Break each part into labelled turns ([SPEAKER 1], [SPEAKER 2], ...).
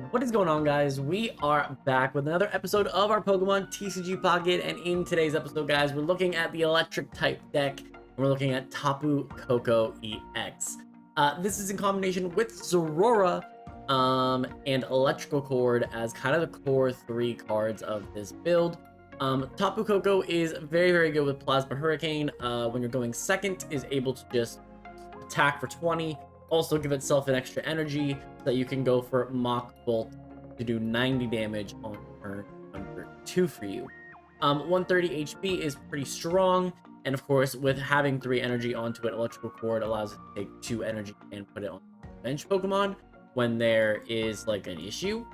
[SPEAKER 1] What is going on, guys? We are back with another episode of our Pokemon TCG Pocket, and in today's episode, guys, we're looking at the electric type deck, and we're looking at Tapu Koko EX. This is in combination with Zorora and Electrical Cord as kind of the core three cards of this build. Tapu Koko is very, very good with Plasma Hurricane. When you're going second, is able to just attack for 20, also give itself an extra energy so that you can go for Mach Bolt to do 90 damage on turn number 2 for you. 130 HP is pretty strong, and of course, with having 3 energy onto an Electrical Cord allows it to take 2 energy and put it on bench Pokemon when there is like an issue.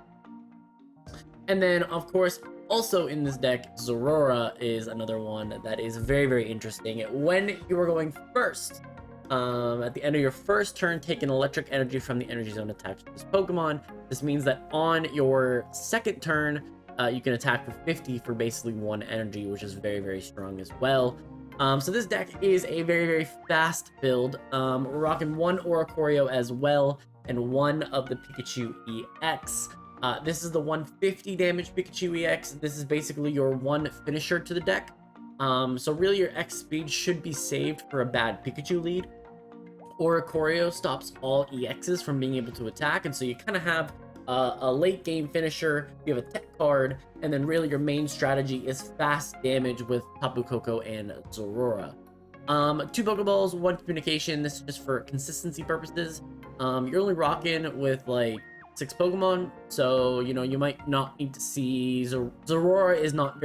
[SPEAKER 1] And then, of course, also in this deck, Zorora is another one that is very, very interesting. When you are going first, at the end of your first turn, take an electric energy from the energy zone attached to this Pokemon. This means that on your second turn, you can attack for 50 for basically 1 energy, which is very, very strong as well. So this deck is a very, very fast build. We're rocking 1 Oricorio as well, and 1 of the Pikachu EX. This is the 150 damage Pikachu EX. This is basically your 1 finisher to the deck. So really your X speed should be saved for a bad Pikachu lead. Oricorio stops all EXs from being able to attack, and so you kind of have a late game finisher, you have a tech card, and then really your main strategy is fast damage with Tapu Koko and Zorora. 2 Pokeballs, 1 communication. This is just for consistency purposes. You're only rocking with like 6 Pokemon, so you know you might not need to see Zorora is not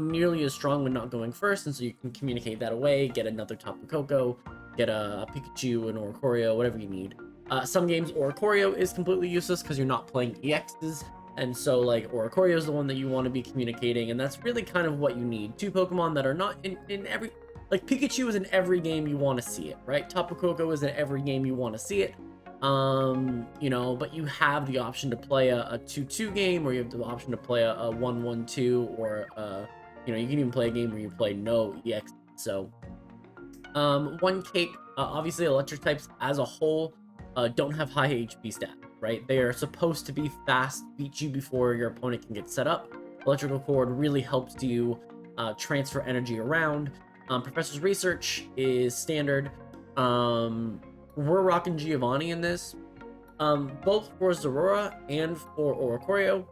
[SPEAKER 1] nearly as strong when not going first, and so you can communicate that away, get another Tapu Koko, get a Pikachu, an Oricorio, whatever you need. Some games Oricorio is completely useless because you're not playing EXs, and so like Oricorio is the one that you want to be communicating, and that's really kind of what you need. 2 Pokemon that are not in every, like Pikachu is in every game you want to see it, right? Tapu Koko is in every game you want to see it. You know, but you have the option to play a 2-2 game, or you have the option to play a 1-1-2, or you know, you can even play a game where you play no EX. So 1 Cape, obviously electric types as a whole don't have high HP stat, right? They are supposed to be fast, beat you before your opponent can get set up. Electrical Cord really helps you transfer energy around. Professor's Research is standard. We're rocking Giovanni in this, both for Zorora and for Oricorio.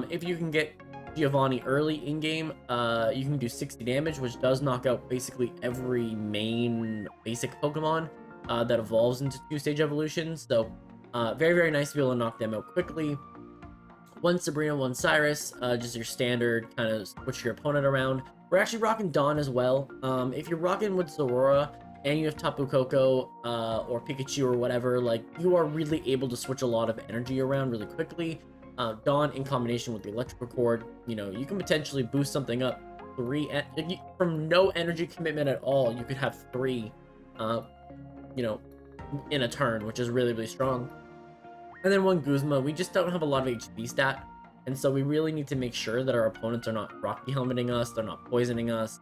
[SPEAKER 1] If you can get Giovanni early in game, you can do 60 damage, which does knock out basically every main basic Pokemon that evolves into 2-stage evolutions. So very, very nice to be able to knock them out quickly. 1 Sabrina, 1 Cyrus, just your standard kind of switch your opponent around. We're actually rocking Dawn as well. If you're rocking with Zorora and you have Tapu Koko or Pikachu or whatever, like you are really able to switch a lot of energy around really quickly. Dawn in combination with the Electrical Cord, you know, you can potentially boost something up 3 from no energy commitment at all. You could have 3, you know, in a turn, which is really, really strong. And then 1 Guzma. We just don't have a lot of HP stat, and so we really need to make sure that our opponents are not Rocky Helmeting us, they're not poisoning us.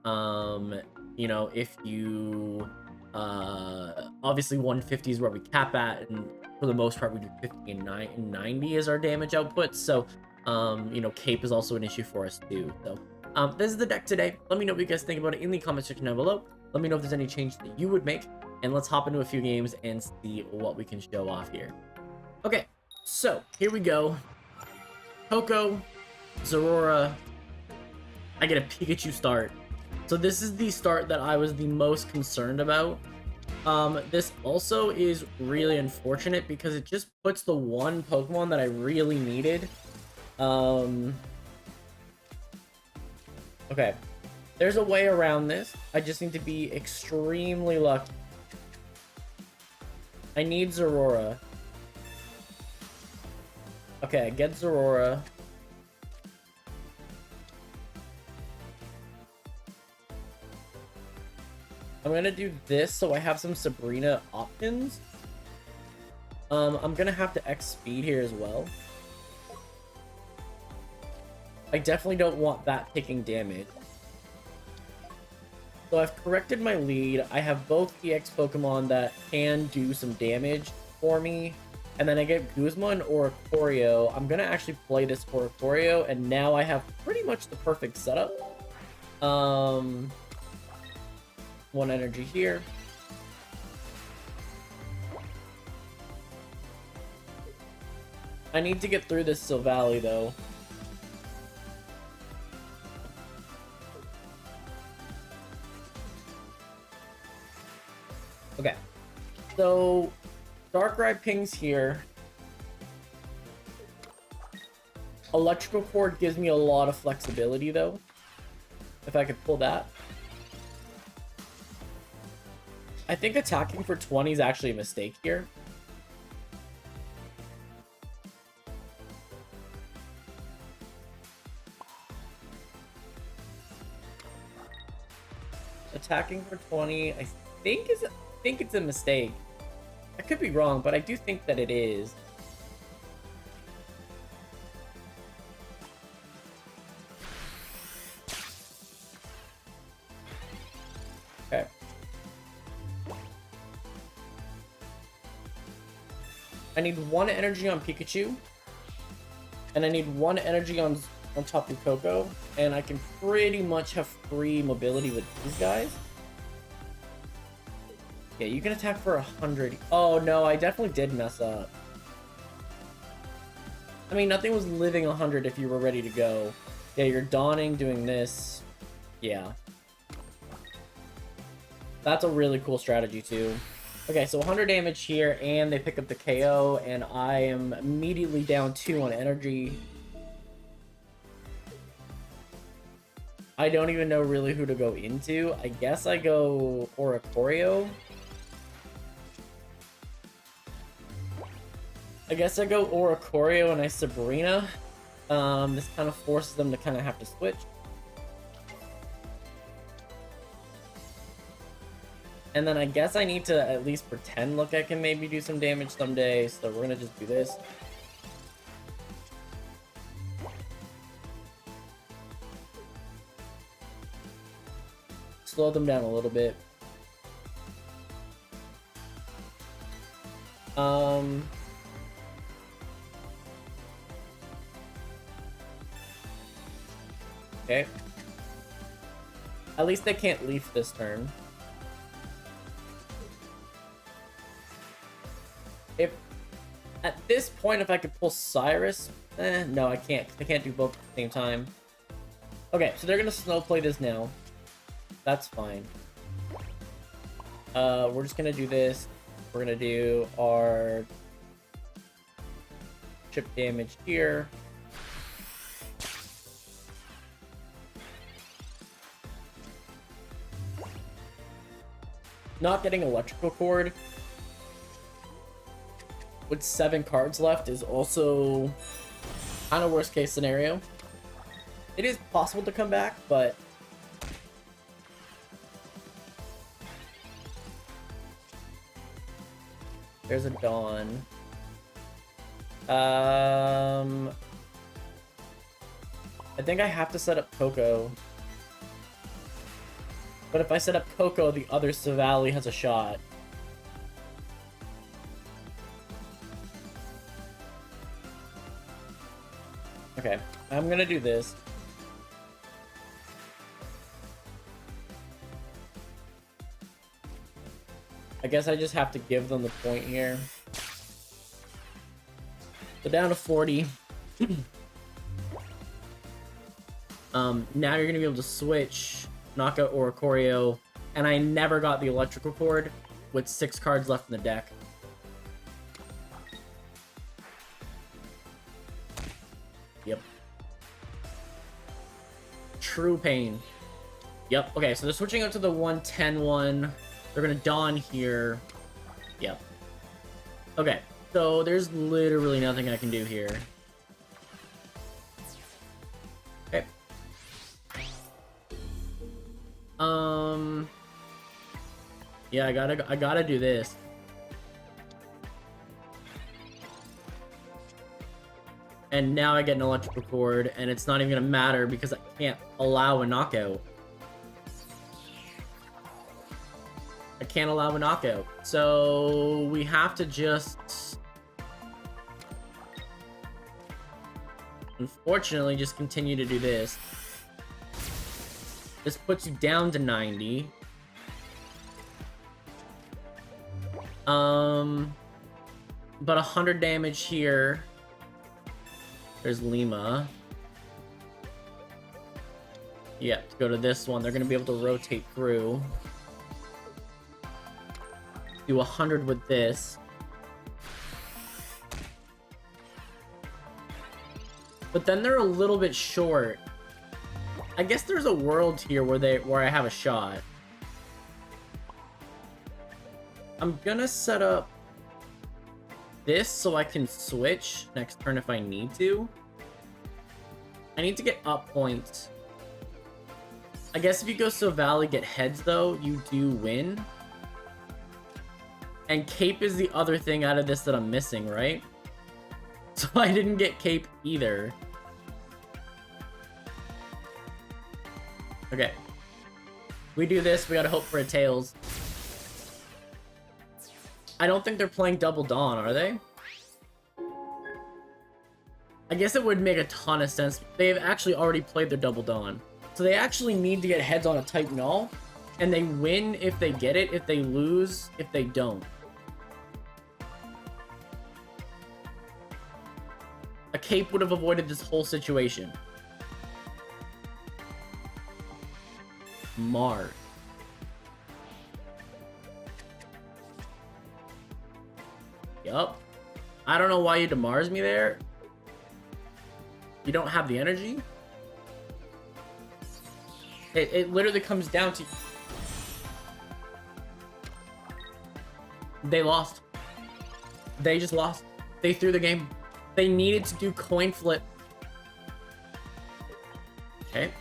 [SPEAKER 1] You know, if you obviously 150 is where we cap at, and for the most part we do 50 and 90 as our damage output. So you know, Cape is also an issue for us too. So this is the deck today. Let me know what you guys think about it in the comment section down below. Let me know if there's any change that you would make, and let's hop into a few games and see what we can show off here. Okay, so here we go. Koko, Zorora. I get a Pikachu start. So this is the start that I was the most concerned about. This also is really unfortunate because it just puts the 1 Pokemon that I really needed. Okay, there's a way around this. I just need to be extremely lucky. I need Zorora. Okay, get Zorora. I'm gonna do this so I have some Sabrina options. I'm gonna have to X speed here as well. I definitely don't want that taking damage. So I've corrected my lead. I have both EX Pokemon that can do some damage for me. and then I get Guzma and Oricorio. I'm gonna actually play this Oricorio, and now I have pretty much the perfect setup. One energy here. I need to get through this Silvally, though. Okay. So, Darkrai pings here. Electrical Cord gives me a lot of flexibility, though. If I could pull that. I think attacking for 20 is actually a mistake here. Attacking for 20, I think it's a mistake. I could be wrong, but I do think that it is. Okay. I need 1 energy on Pikachu. And I need 1 energy on Tapu Koko. And I can pretty much have free mobility with these guys. Yeah, you can attack for 100. Oh no, I definitely did mess up. I mean, nothing was living 100 if you were ready to go. Yeah, you're dawning doing this. Yeah. That's a really cool strategy too. Okay, so 100 damage here, and they pick up the KO, and I am immediately down 2 on energy. I don't even know really who to go into. I guess I go Oricorio. I guess I go Oricorio and I Sabrina. This kind of forces them to kind of have to switch. And then I guess I need to at least pretend like I can maybe do some damage someday. So we're gonna just do this. Slow them down a little bit. Okay. At least they can't leaf this turn. If at this point, if I could pull Cyrus, no, I can't. I can't do both at the same time. Okay, so they're gonna snow play this now. That's fine. We're just gonna do this. We're gonna do our chip damage here. Not getting electrical cord with 7 cards left is also kind of worst case scenario. It is possible to come back, but there's a Dawn. I think I have to set up Coco. But if I set up Coco, the other Silvally has a shot. Okay, I'm gonna do this. I guess I just have to give them the point here. So down to 40. Now you're gonna be able to switch, knock out Oricorio, and I never got the electrical cord with 6 cards left in the deck. Yep. True pain. Yep. Okay, so they're switching up to the 110 one. They're gonna Dawn here. Yep. Okay, so there's literally nothing I can do here. Okay. Yeah, I gotta do this. And now I get an electrical cord, and it's not even gonna matter because I can't allow a knockout. I can't allow a knockout. So we have to just Unfortunately, just continue to do this. This puts you down to 90. But 100 damage here. There's Lima. Yep, to go to this one. They're going to be able to rotate through. Do 100 with this. But then they're a little bit short. I guess there's a world here where I have a shot. I'm gonna set up this so I can switch next turn if I need to. I need to get up points. I guess if you go so Valley, get heads though, you do win. And Cape is the other thing out of this that I'm missing, right? So I didn't get Cape either. Okay. We do this, we gotta hope for a Tails. I don't think they're playing Double Dawn, are they? I guess it would make a ton of sense. They've actually already played their Double Dawn. So they actually need to get heads on a type null. And they win if they get it, if they lose, if they don't. A Cape would have avoided this whole situation. Mars. Yup. I don't know why you demars me there. You don't have the energy. It literally comes down to... They lost. They just lost. They threw the game. They needed to do coin flip. Okay.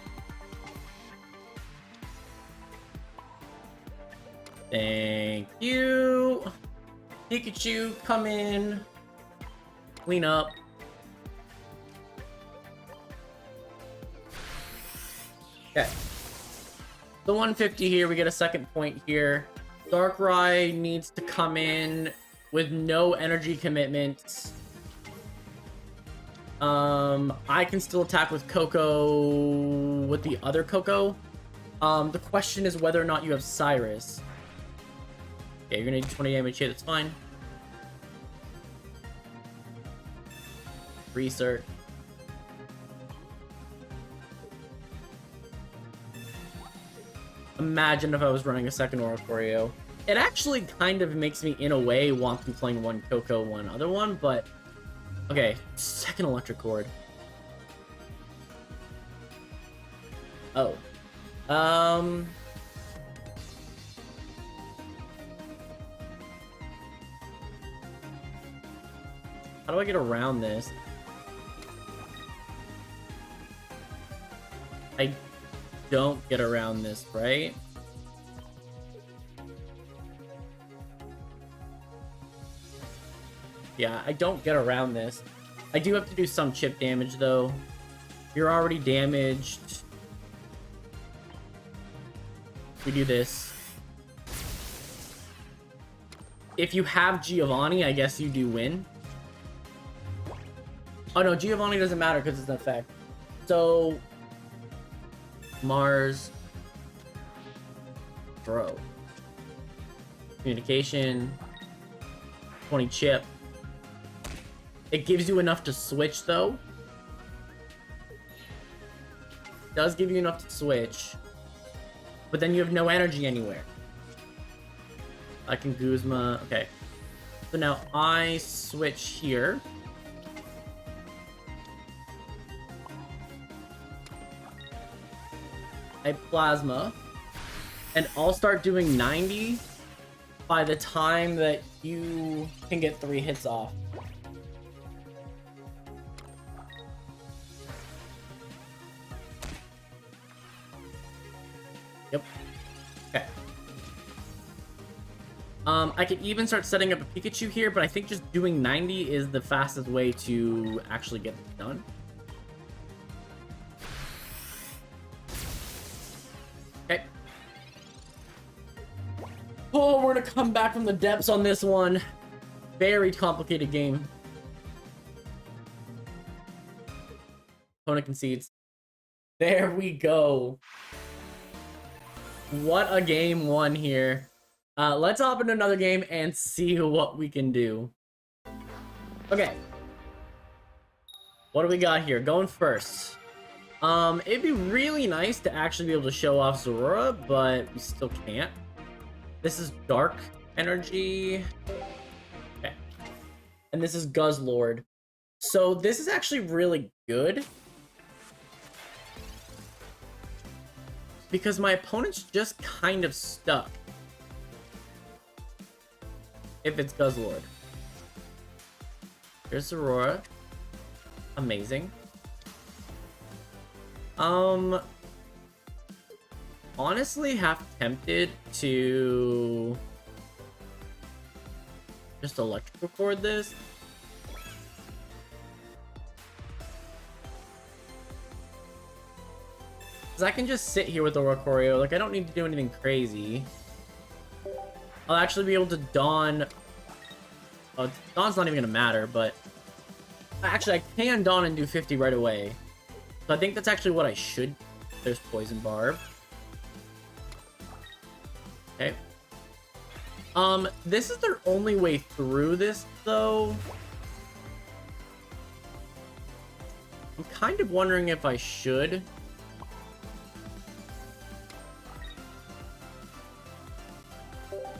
[SPEAKER 1] Thank you. Pikachu, come in. Clean up. Okay. The 150 here, we get a second point here. Darkrai needs to come in with no energy commitments. I can still attack with Koko, with the other Koko. The question is whether or not you have Cyrus. Okay, you're gonna do 20 damage here, that's fine. Research. Imagine if I was running a second Oricorio. It actually kind of makes me, in a way, want to be playing one Koko, one other one, but... Okay, second Electric Cord. Oh. How do I get around this? I don't get around this, right? Yeah, I don't get around this. I do have to do some chip damage, though. You're already damaged. We do this. If you have Giovanni, I guess you do win. Oh no, Giovanni doesn't matter because it's an effect. So... Mars. Throw. Communication. 20 chip. It gives you enough to switch, though. It does give you enough to switch. But then you have no energy anywhere. I can Guzma. Okay. So now I switch here. I Plasma. And I'll start doing 90 by the time that you can get 3 hits off. Yep. Okay. I could even start setting up a Pikachu here, but I think just doing 90 is the fastest way to actually get it done. Okay. Oh, we're gonna come back from the depths on this one. Very complicated game. Opponent concedes. There we go. What a game one here. Let's hop into another game and see what we can do. Okay. What do we got here? Going first. It'd be really nice to actually be able to show off Zorora, but we still can't. This is Dark Energy. Okay. And this is Guzzlord. So this is actually really good. Because my opponent's just kind of stuck. If it's Guzzlord. Here's Zorora. Amazing. Honestly, half tempted to just electrical cord this. Because I can just sit here with Oricorio. Like, I don't need to do anything crazy. I'll actually be able to Dawn. Oh, Dawn's not even going to matter, but actually, I can Dawn and do 50 right away. So I think that's actually what I should. There's Poison Barb. Okay. This is their only way through this, though. I'm kind of wondering if I should.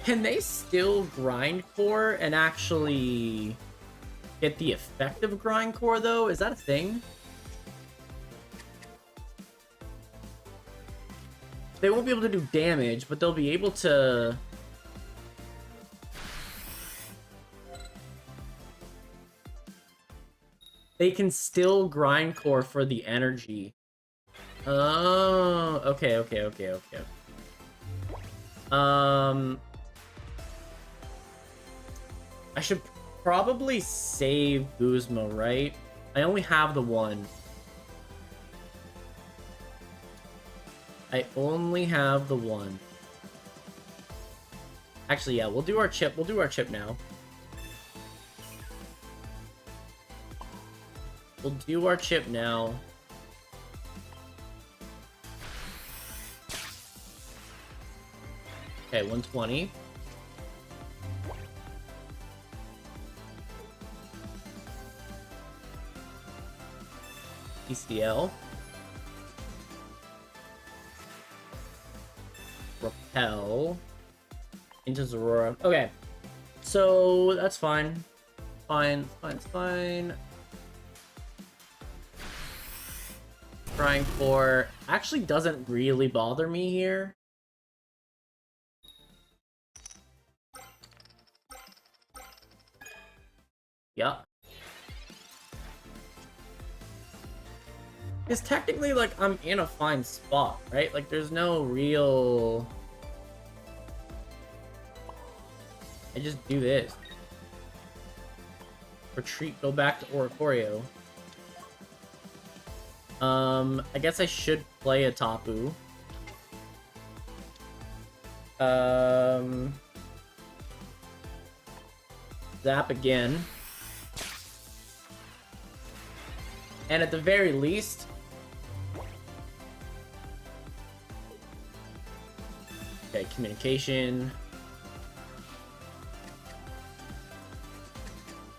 [SPEAKER 1] Can they still Grindcore and actually get the effect of Grindcore, though? Is that a thing? They won't be able to do damage, but they'll be able to... They can still Grindcore for the energy. Oh, okay. I should probably save Guzma, right? I only have the one. I only have the one. Actually, yeah, we'll do our chip. We'll do our chip now. We'll do our chip now. Okay, 120. PCL. Repel. Into Zorora. Okay. So, that's fine. Fine. Trying for... Actually doesn't really bother me here. Yup. Because technically, like, I'm in a fine spot, right? Like, there's no real... I just do this. Retreat, go back to Oricorio. I guess I should play a Tapu. Zap again. And at the very least... Okay, communication.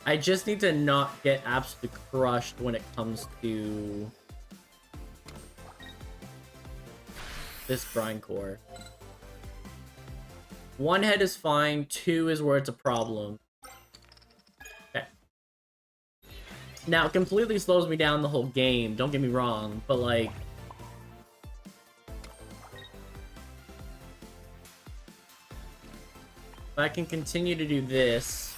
[SPEAKER 1] I just need to not get absolutely crushed when it comes to this Grindcore. One head is fine, two is where it's a problem. Okay. Now, it completely slows me down the whole game, don't get me wrong, but like... If I can continue to do this...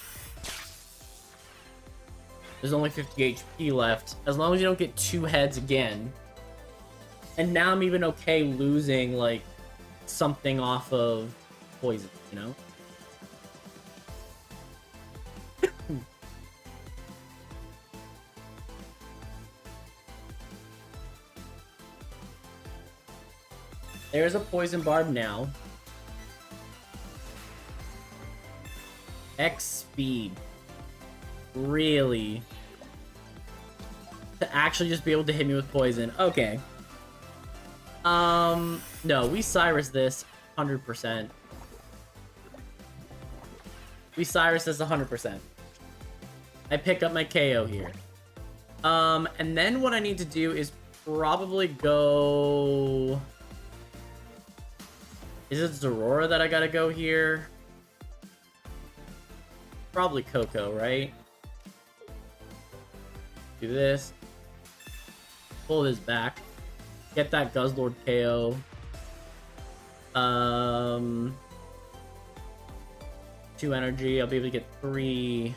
[SPEAKER 1] There's only 50 HP left. As long as you don't get two heads again. And now I'm even okay losing, like, something off of poison, you know? There's a Poison Barb now. X speed. Really? to actually just be able to hit me with poison. Okay. No, we Cyrus this 100%. We Cyrus this 100%. I pick up my KO here. And then what I need to do is probably go... Is it Zorora that I gotta go here? Probably Koko, right? Do this. Pull this back. Get that Guzzlord KO. 2 energy. I'll be able to get 3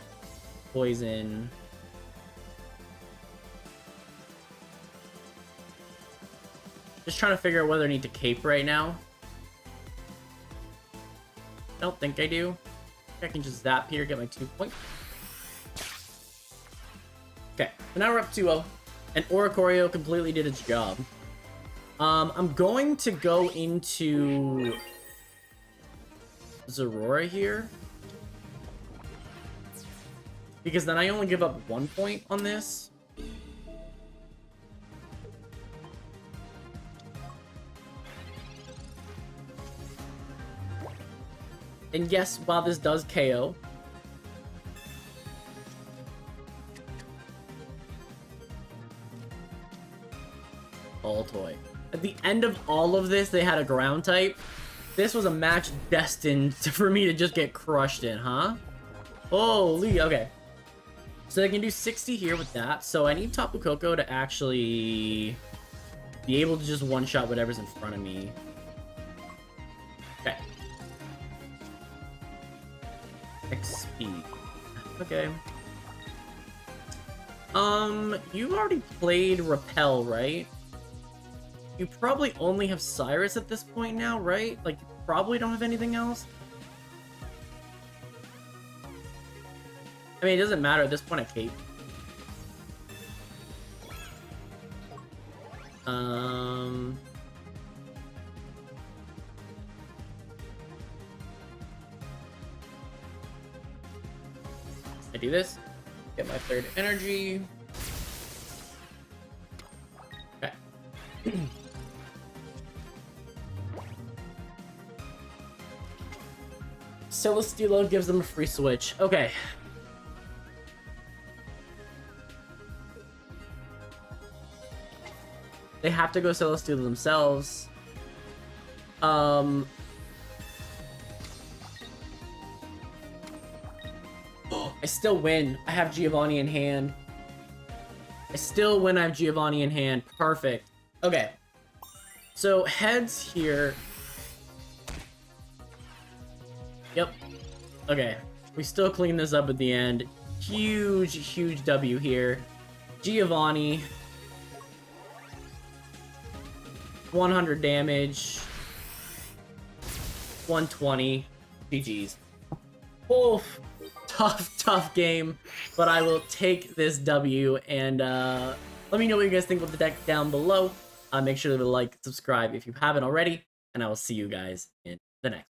[SPEAKER 1] poison. Just trying to figure out whether I need to cape right now. I don't think I do. I can just zap here, get my 2 points. Okay, so now we're up 2-0. And Oricorio completely did its job. I'm going to go into Zorora here. Because then I only give up 1 point on this. And yes, while this does KO, all toy. At the end of all of this, they had a ground type. This was a match destined for me to just get crushed in, huh? Holy, okay. So they can do 60 here with that. So I need Tapu Koko to actually be able to just one-shot whatever's in front of me. Okay. XP. Okay. You've already played Repel, right? You probably only have Cyrus at this point now, right? Like, you probably don't have anything else? I mean, it doesn't matter at this point, I cape. I do this, get my 3rd energy. Okay. Celesteela gives them a free switch. Okay. They have to go Celesteela themselves. I still win. I have Giovanni in hand. I still win. I have Giovanni in hand. Perfect. Okay. So heads here. Yep. Okay. We still clean this up at the end. Huge, huge W here. Giovanni. 100 damage. 120. GG's. Oof. Tough game. But I will take this W. And let me know what you guys think of the deck down below. Make sure to like, subscribe if you haven't already. And I will see you guys in the next.